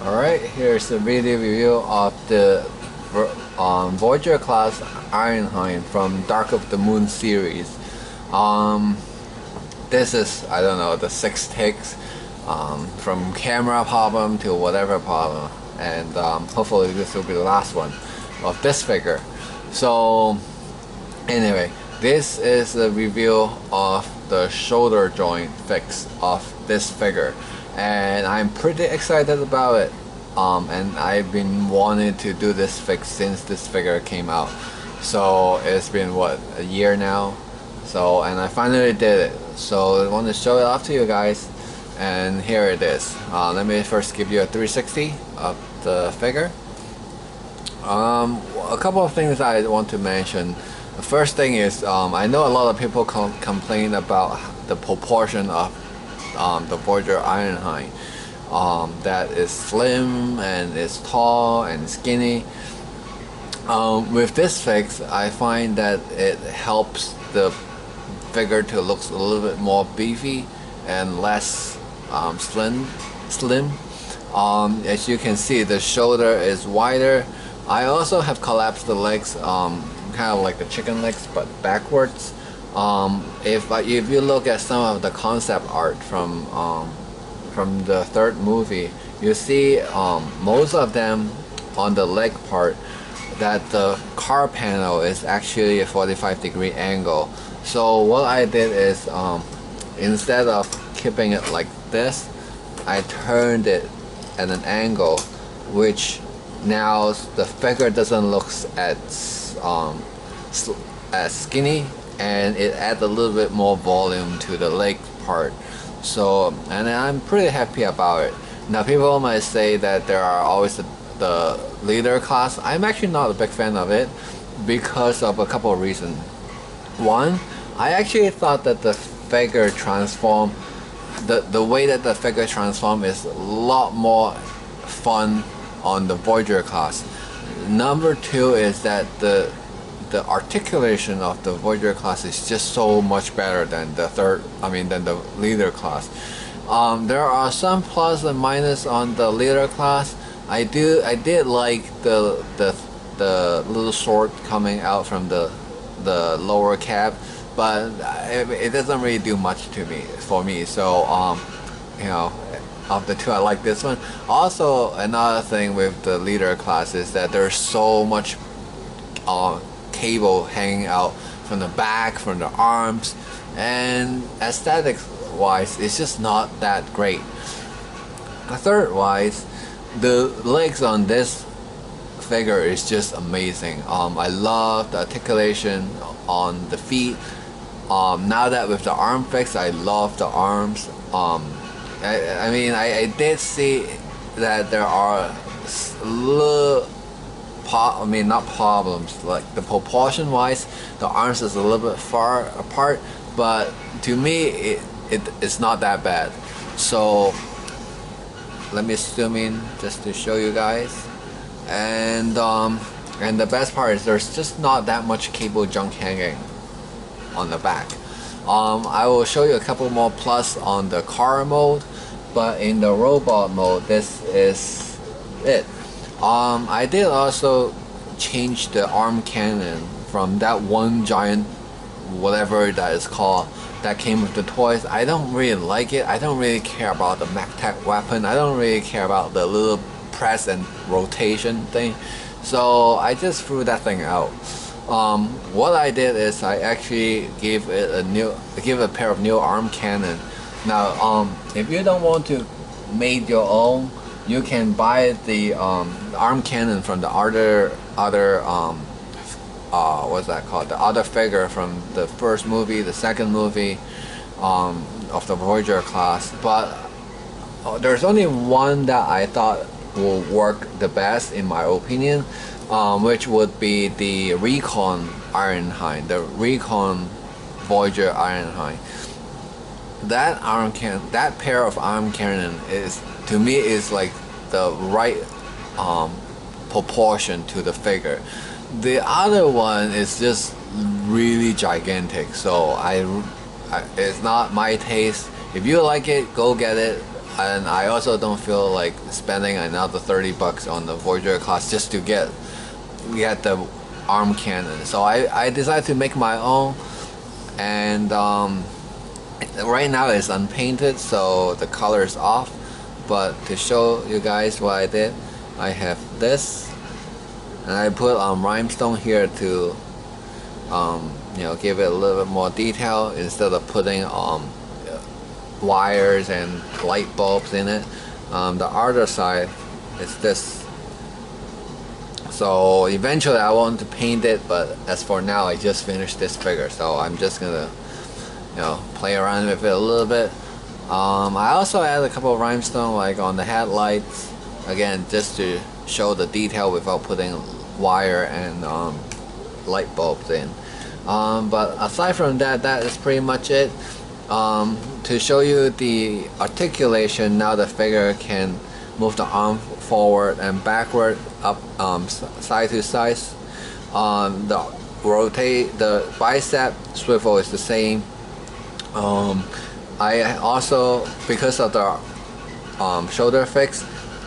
Alright, here's a video review of the Voyager class Ironhide from Dark of the Moon series. This is, I don't know, the 6 takes from camera problem to whatever problem, and hopefully this will be the last one of this figure. So anyway, this is a review of the shoulder joint fix of this figure, and I'm pretty excited about it. And I've been wanting to do this fix since this figure came out. So it's been what, a year now? So, and I finally did it. So I want to show it off to you guys, and here it is. Let me first give you a 360 of the figure. A couple of things I want to mention. The first thing is, I know a lot of people complain about the proportion of the Voyager Ironhide. That is slim and is tall and skinny. With this fix, I find that it helps the figure to look a little bit more beefy and less slim. As you can see, the shoulder is wider. I also have collapsed the legs, kind of like the chicken legs, but backwards. If you look at some of the concept art from the third movie, you see most of them on the leg part that the car panel is actually a 45-degree angle. So what I did is, instead of keeping it like this, I turned it at an angle, which now the figure doesn't look as skinny, and it adds a little bit more volume to the leg part. So, and I'm pretty happy about it. Now people might say that there are always the leader class. I'm actually not a big fan of it because of a couple of reasons. One, I actually thought that the figure transform, the way that the figure transform is a lot more fun on the Voyager class. Number two is that the articulation of the Voyager class is just so much better than than the leader class. There are some plus and minus on the leader class. I did like the little sword coming out from the lower cab, but it doesn't really do much for me. So you know, of the two, I like this one. Also, another thing with the leader class is that there's so much cable hanging out from the back, from the arms, and aesthetics wise, it's just not that great. Third wise, the legs on this figure is just amazing. I love the articulation on the feet. Now that with the arm fix, I love the arms. I mean, I did see that there are little not problems, like the proportion wise, the arms is a little bit far apart, but to me it's not that bad. So let me zoom in just to show you guys, and the best part is there's just not that much cable junk hanging on the back. I will show you a couple more plus on the car mode, but in the robot mode, this is it. I did also change the arm cannon from that one giant whatever that is called that came with the toys. I don't really like it. I don't really care about the MacTech weapon. I don't really care about the little press and rotation thing. So I just threw that thing out. What I did is I actually gave a pair of new arm cannon. Now, if you don't want to make your own, you can buy the arm cannon from the other what's that called? The other figure from the first movie, the second movie of the Voyager class. But there's only one that I thought will work the best in my opinion, which would be the Recon Ironhide, the Recon Voyager Ironhide. That pair of arm cannon is, to me, is like the right proportion to the figure. The other one is just really gigantic, so it's not my taste. If you like it, go get it. and I also don't feel like spending another $30 on the Voyager class just to get the arm cannon. So I decided to make my own, and right now it's unpainted, so the color is off. But to show you guys what I did, I have this, and I put rhinestone here to you know, give it a little bit more detail instead of putting wires and light bulbs in it. The other side is this. So eventually I want to paint it, but as for now I just finished this figure, so I'm just gonna, you know, play around with it a little bit. I also added a couple of rhinestone like on the headlights, again just to show the detail without putting wire and light bulbs in. But aside from that, that is pretty much it. To show you the articulation, now the figure can move the arm forward and backward, up, side to side. The bicep swivel is the same. I also, because of the shoulder fix,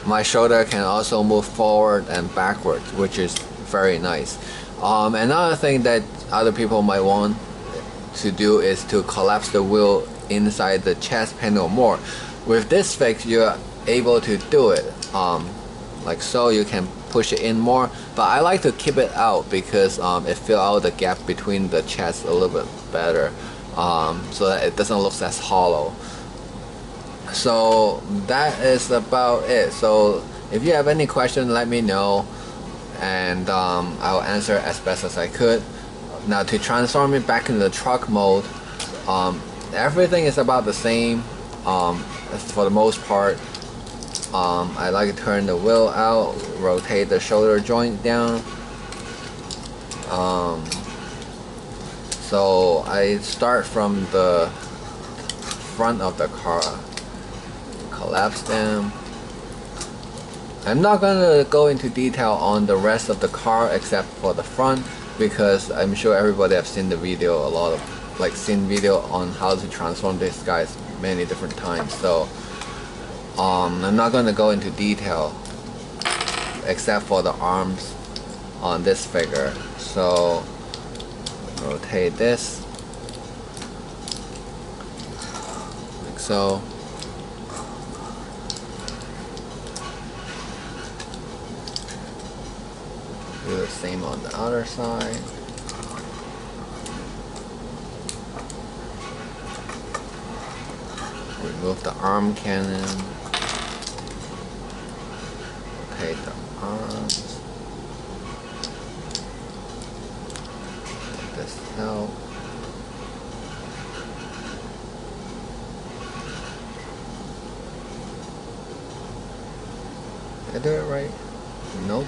my shoulder can also move forward and backwards, which is very nice. Another thing that other people might want to do is to collapse the wheel inside the chest panel more. With this fix, you're able to do it like so. You can push it in more, but I like to keep it out because it fills out the gap between the chest a little bit better, so that it doesn't look as hollow. So that is about it. So if you have any questions, let me know, and I'll answer as best as I could. Now to transform it back into the truck mode, everything is about the same for the most part. I like to turn the wheel out, rotate the shoulder joint down. So I start from the front of the car, collapse them. I'm not gonna go into detail on the rest of the car except for the front, because I'm sure everybody have seen the video, seen video on how to transform these guys many different times. So I'm not going to go into detail except for the arms on this figure. So rotate this like so. Do the same on the other side. Remove the arm cannon. Rotate the arms. Take this out. Did I do it right? Nope.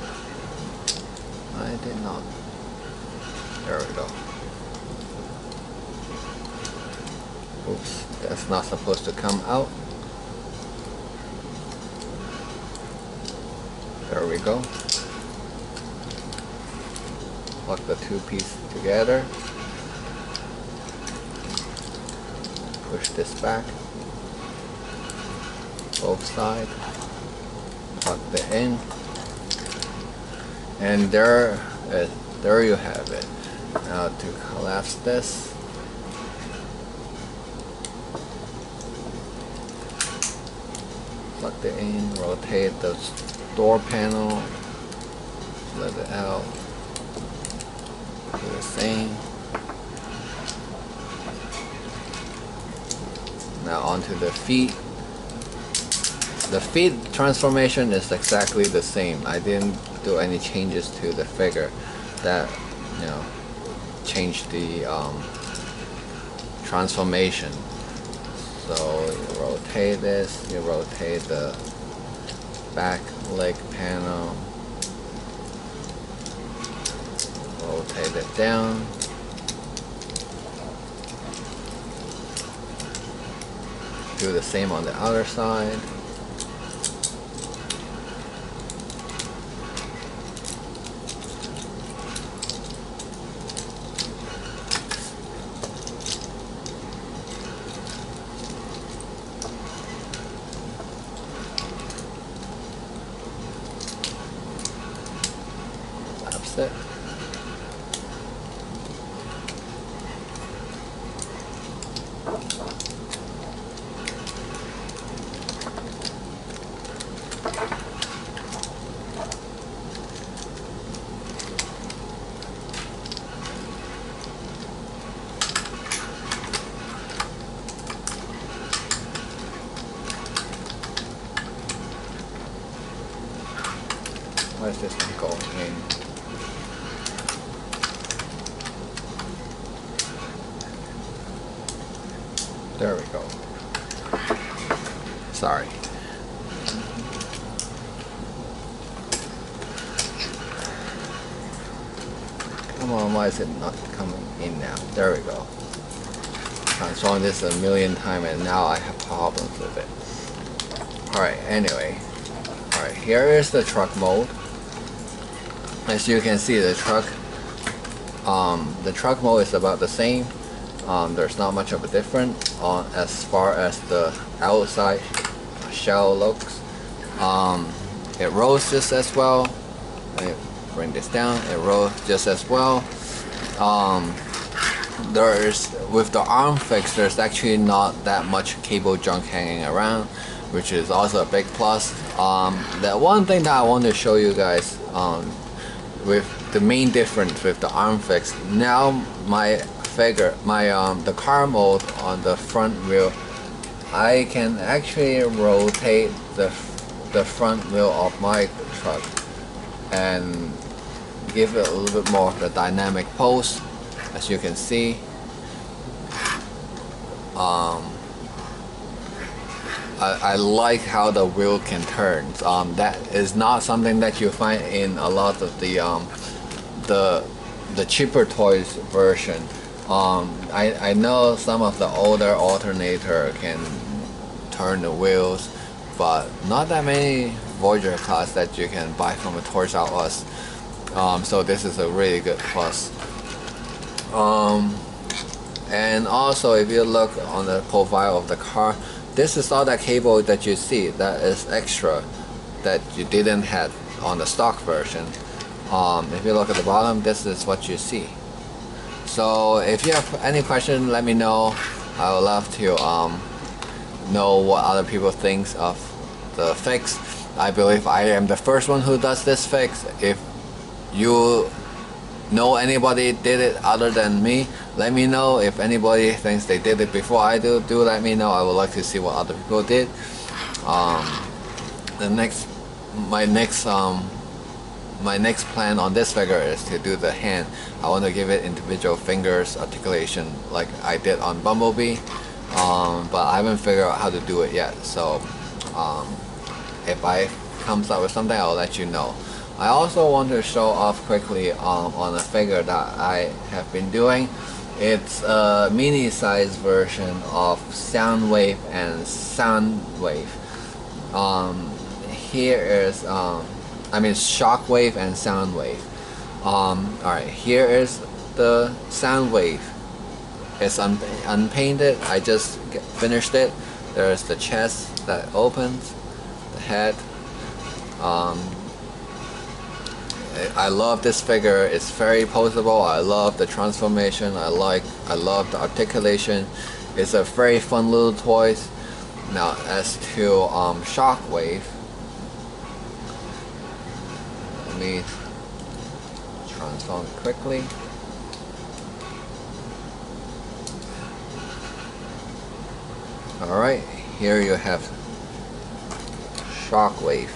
I did not. There we go. Oops, that's not supposed to come out. There we go. Lock the two pieces together. Push this back. Both sides. Plug the in. And there you have it. Now to collapse this, plug it in, rotate the door panel, let it out, do the same. Now onto the feet. The feet transformation is exactly the same. I didn't do any changes to the figure that, you know, changed the transformation. So you rotate this, you rotate the back leg panel, rotate it down, do the same on the other side. adjust it. Where's this one going in? There we go. Sorry. Come on, why is it not coming in now? There we go. I've shown this a million times and now I have problems with it. Alright, anyway. Alright, here is the truck mode. As you can see, the truck mode is about the same. There's not much of a difference as far as the outside shell looks. It rolls just as well. Let me bring this down. It rolls just as well. With the arm fix, there's actually not that much cable junk hanging around, which is also a big plus. The one thing that I want to show you guys, with the main difference with the arm fix, now the car mode on the front wheel, I can actually rotate the front wheel of my truck and give it a little bit more of the dynamic pose. As you can see, I like how the wheel can turn. That is not something that you find in a lot of the cheaper toys version. I know some of the older alternator can turn the wheels, but not that many Voyager class that you can buy from a Toys R Us. So this is a really good plus. And also, if you look on the profile of the car, this is all that cable that you see that is extra that you didn't have on the stock version. If you look at the bottom, this is what you see. So if you have any question, let me know. I would love to know what other people think of the fix. I believe I am the first one who does this fix. If you know anybody did it other than me, let me know. If anybody thinks they did it before I do let me know. I would like to see what other people did. My next plan on this figure is to do the hand. I want to give it individual fingers articulation like I did on Bumblebee, but I haven't figured out how to do it yet. So if I comes up with something, I'll let you know. I also want to show off quickly on a figure that I have been doing. It's a mini size version of Soundwave and Soundwave. Here is Shockwave and Soundwave. Alright, here is the Soundwave. It's unpainted. I just finished it. There's the chest that opens, the head. I love this figure. It's very posable. I love the transformation. I love the articulation. It's a very fun little toy. Now as to Shockwave, let me transform quickly. Alright, here you have Shockwave.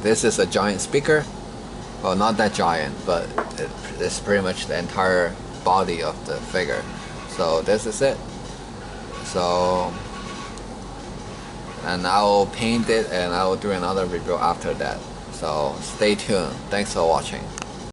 This is a giant speaker. Well, not that giant, but it's pretty much the entire body of the figure. So this is it. So, and I will paint it and I will do another review after that. So stay tuned. Thanks for watching.